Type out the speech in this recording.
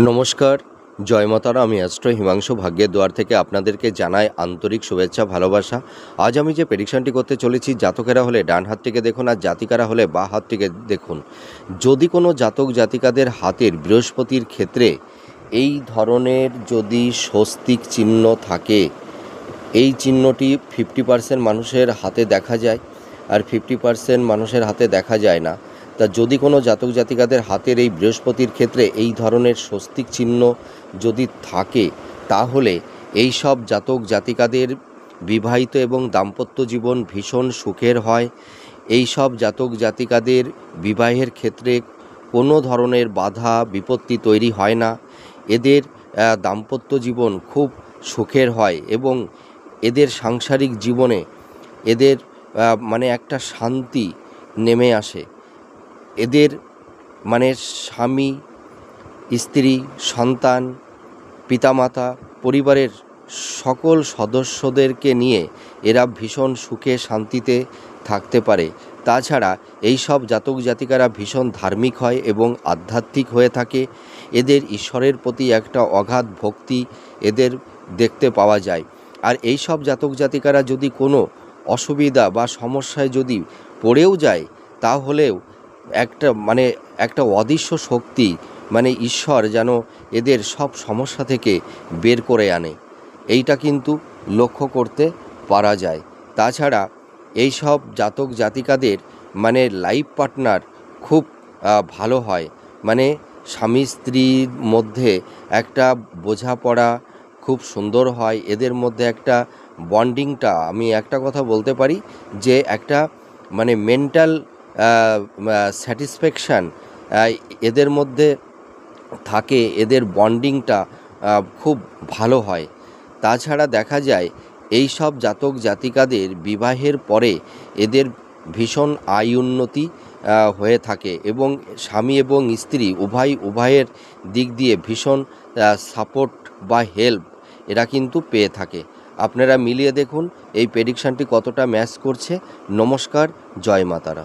নমস্কার, জয় মাতারা। আমি অ্যাস্ট্রো হিমাংশু ভাগ্যের দুয়ার থেকে আপনাদেরকে জানাই আন্তরিক শুভেচ্ছা, ভালোবাসা। আজ আমি যে প্রেডিকশনটি করতে চলেছি, জাতকেরা হলে ডান হাত থেকে দেখুন, আর জাতিকারা হলে বাঁ হাত থেকে দেখুন। যদি কোনো জাতক জাতিকাদের হাতের বৃহস্পতির ক্ষেত্রে এই ধরনের যদি স্বস্তিক চিহ্ন থাকে, এই চিহ্নটি 50% মানুষের হাতে দেখা যায়, আর 50% মানুষের হাতে দেখা যায় না। তা যদি কোনো জাতক জাতিকাদের হাতের এই বৃহস্পতির ক্ষেত্রে এই ধরনের স্বস্তিক চিহ্ন যদি থাকে, তাহলে এই সব জাতক জাতিকাদের বিবাহিত এবং দাম্পত্য জীবন ভীষণ সুখের হয়। এই সব জাতক জাতিকাদের বিবাহের ক্ষেত্রে কোনো ধরনের বাধা বিপত্তি তৈরি হয় না। এদের দাম্পত্য জীবন খুব সুখের হয় এবং এদের সাংসারিক জীবনে এদের মানে একটা শান্তি নেমে আসে। এদের মানে স্বামী, স্ত্রী, সন্তান, পিতামাতা, পরিবারের সকল সদস্যদেরকে নিয়ে এরা ভীষণ সুখে শান্তিতে থাকতে পারে। তাছাড়া এই সব জাতক জাতিকারা ভীষণ ধার্মিক হয় এবং আধ্যাত্মিক হয়ে থাকে। এদের ঈশ্বরের প্রতি একটা অগাধ ভক্তি এদের দেখতে পাওয়া যায়। আর এই সব জাতক জাতিকারা যদি কোনো অসুবিধা বা সমস্যায় যদি পড়েও যায়, তাহলেও একটা অদৃশ্য শক্তি, মানে ঈশ্বর যেন এদের সব সমস্যা থেকে বের করে আনে, এইটা কিন্তু লক্ষ্য করতে পারা যায়। তাছাড়া এই সব জাতক জাতিকাদের লাইফ পার্টনার খুব ভালো হয়। স্বামী স্ত্রীর মধ্যে একটা বোঝাপড়া খুব সুন্দর হয়। এদের মধ্যে একটা বন্ডিংটা, আমি একটা কথা বলতে পারি যে একটা মেন্টাল স্যাটিসফ্যাকশান এদের মধ্যে থাকে। এদের বন্ডিংটা খুব ভালো হয়। তাছাড়া দেখা যায় এই সব জাতক জাতিকাদের বিবাহের পরে এদের ভীষণ আয় উন্নতি হয়ে থাকে এবং স্বামী এবং স্ত্রী উভয়ের দিক দিয়ে ভীষণ সাপোর্ট বা হেল্প এরা কিন্তু পেয়ে থাকে। আপনারা মিলিয়ে দেখুন এই প্রেডিকশানটি কতটা ম্যাচ করছে। নমস্কার, জয় মাতারা।